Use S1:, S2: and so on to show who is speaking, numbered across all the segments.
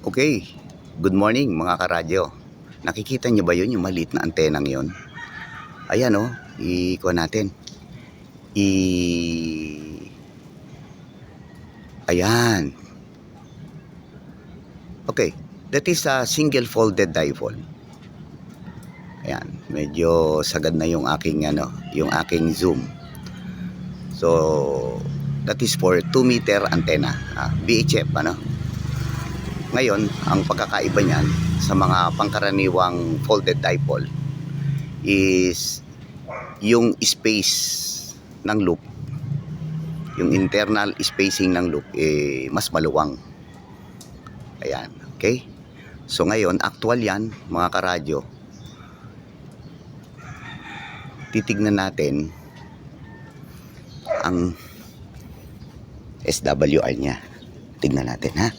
S1: Okay, good morning mga karadyo. Nakikita nyo ba yun, yung maliit na antenang yun? Ayan o, ikuha natin. Ayan. Okay, that is a single folded dipole. Ayan, medyo sagad na yung aking, yung aking zoom. So, that is for 2 meter antenna, VHF, Ngayon, ang pagkakaiba niyan sa mga pangkaraniwang folded dipole is yung space ng loop, yung internal spacing ng loop mas maluwang. Ayan, okay? So ngayon, actual yan mga karadyo. Titignan natin ang SWR niya. Tignan natin, ha?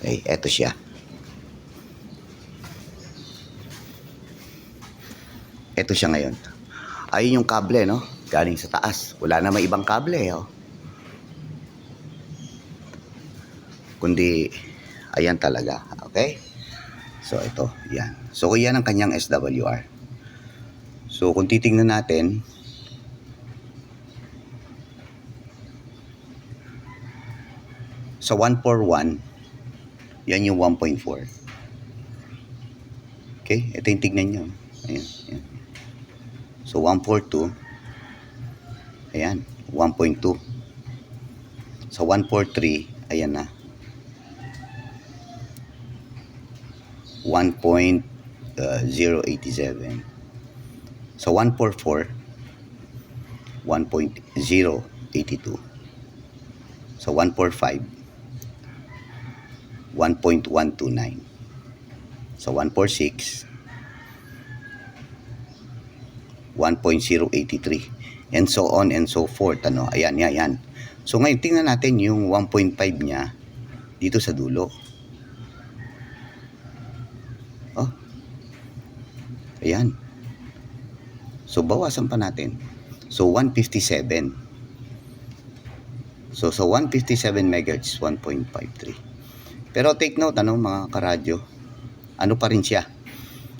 S1: Okay, eto siya. Eto siya ngayon. Ayun yung kable, no? Galing sa taas. Wala na may ibang kable, oh. Kundi, ayan talaga. Okay? So, ito. Yan. So, yan ang kanyang SWR. So, kung titingnan natin, sa 141, yan yung 1.4. Okay? Ito yung tignan nyo. Ayan. Ayan. So, 142. Ayan. 1.2. Sa 143, ayan na. 1.087. Sa 144, 1.082. Sa 145, 1.129. Sa 146, 1.083, and so on and so forth. Ayan, yan. So ngayon tingnan natin yung 1.5 niya dito sa dulo. Oh. Ayan. So bawasan pa natin. So 157. So sa 157 MHz 1.53. Pero take note mga karadyo, ano pa rin siya?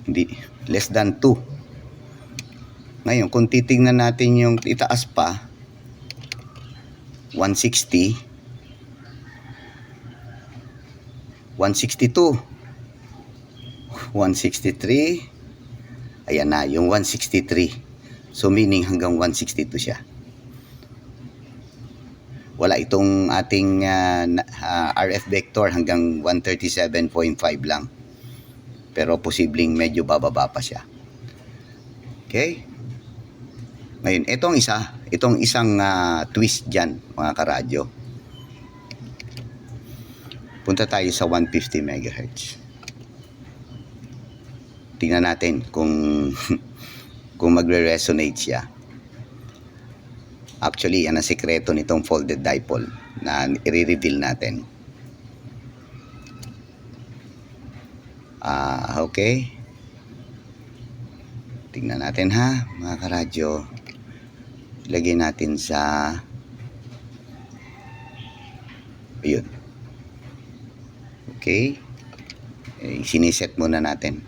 S1: Hindi less than 2. Ngayon, kung titingnan natin yung itaas pa, 160, 162, 163, ayan na, yung 163. So, meaning hanggang 162 siya. Wala itong ating RF vector hanggang 137.5 lang. Pero posibleng medyo bababa pa siya. Okay? Ngayon, itong isang twist dyan, mga karadyo. Punta tayo sa 150 MHz. Tingnan natin kung magre-resonate siya. Actually, yan ang sekreto nitong folded dipole na i-reveal natin. Okay. Tingnan natin, ha, mga karadyo. Ilagay natin sa ayun. Okay. Siniset muna natin.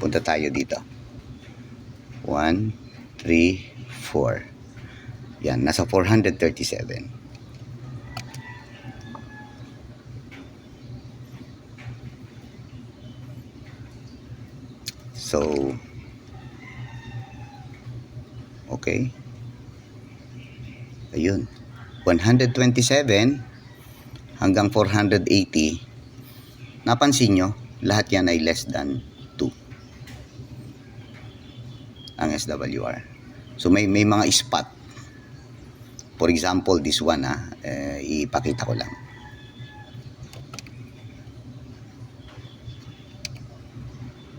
S1: Punta tayo dito. 1, 3, 4. Yan, nasa 437. So, okay. Ayun. 127 hanggang 480. Napansin nyo, lahat yan ay less than 2. Ang SWR. So, may mga spot. For example, this one, ipakita ko lang.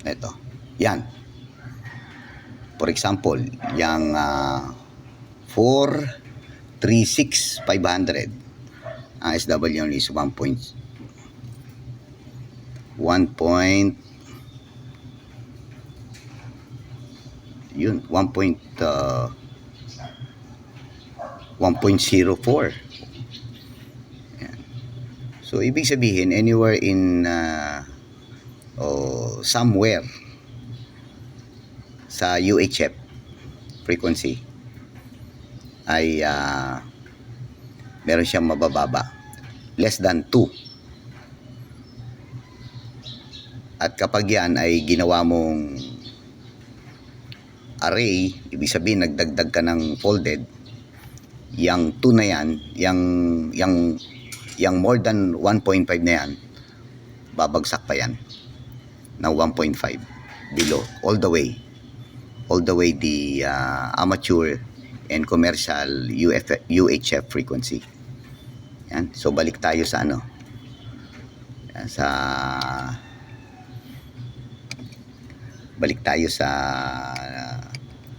S1: Ito. Yan. For example, yung 436,500. Ang SWR is 1 yun, 1.1 1.04. Yan. So ibig sabihin anywhere in somewhere sa UHF frequency ay meron siyang mabababa, less than 2. At kapag yan ay ginawa mong array, ibig sabihin nagdagdag ka ng folded, yung 2 na yan, yung more than 1.5 na yan, babagsak pa yan ng 1.5 below, all the way the amateur and commercial UHF frequency. Yan. So balik tayo sa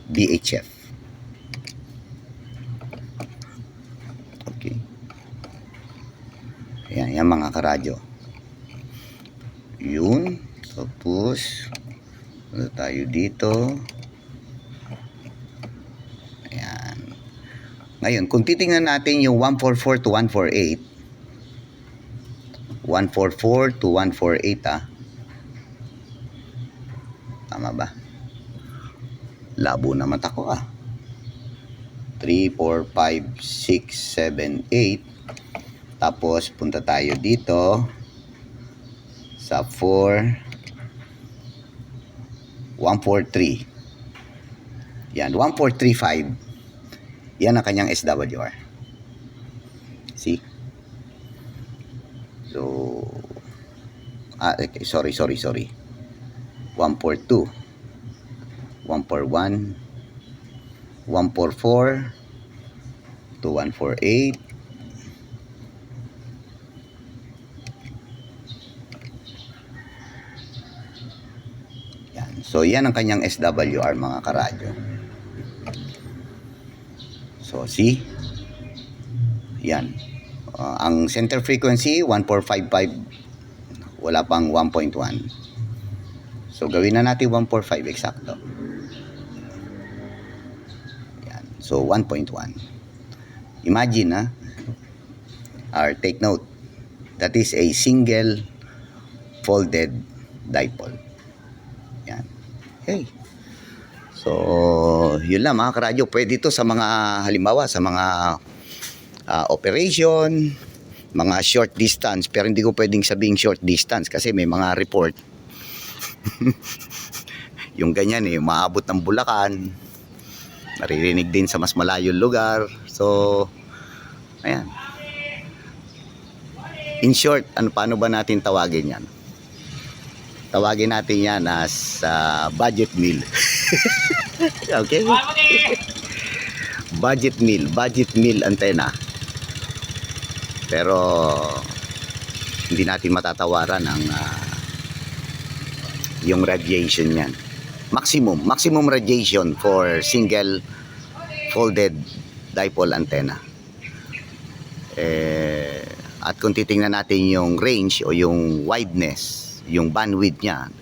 S1: VHF. Okay. Ayan, yan mga karadyo. Yun. Tapos, punta tayo dito. Ayan. Ngayon, kung titingnan natin yung 144 to 148, 144 to 148, tama ba? Labo na mata ko 3, 4, 5, 6, 7, 8. Tapos punta tayo dito sa 143. Yan, 1435. Yan ang kanyang SWR. See? So, okay, sorry. 142, 141, 144 to 148. Yan. So, yan ang kanyang SWR mga karadyo. So, see? Yan. Ang center frequency, 1455. Wala pang 1.1. So, gawin na natin 145 eksakto. Yan. So, 1.1. Imagine, or take note, that is a single folded dipole. Yan. Okay. So, yun lang mga karadyo. Pwede ito sa mga, halimbawa, sa mga operation, mga short distance. Pero hindi ko pwedeng sabing short distance kasi may mga report yung ganyan maabot ng Bulacan, naririnig din sa mas malayong lugar. So ayan, in short, paano ba natin tawagin yan? Tawagin natin yan as budget meal. Okay? budget meal antenna. Pero hindi natin matatawaran ang yung radiation yan. Maximum radiation for single folded dipole antenna. At kung titingnan natin yung range o yung wideness, yung bandwidth niya,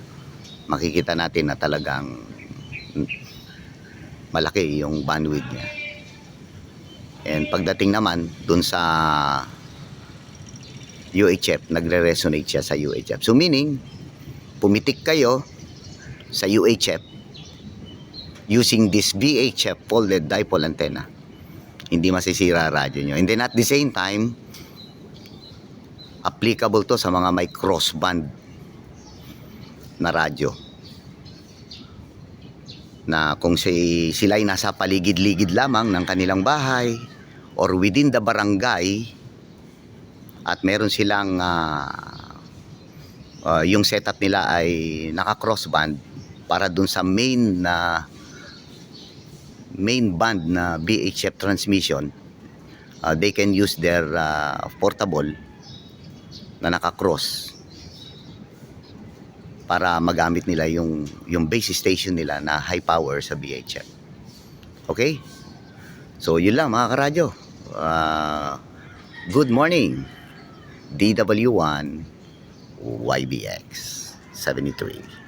S1: makikita natin na talagang malaki yung bandwidth niya. And pagdating naman dun sa UHF, nagre-resonate siya sa UHF. So meaning, pumitik kayo sa UHF using this VHF folded dipole antenna, hindi masisira radyo nyo. And then at the same time, applicable to sa mga may crossband na radyo, na kung sila'y nasa paligid-ligid lamang ng kanilang bahay or within the barangay at meron silang yung setup nila ay naka-crossband para dun sa main band na VHF transmission, they can use their portable na naka-cross para magamit nila yung base station nila na high power sa VHF. Okay? So yun lang mga karadyo. Good morning, DW1 YBX 73.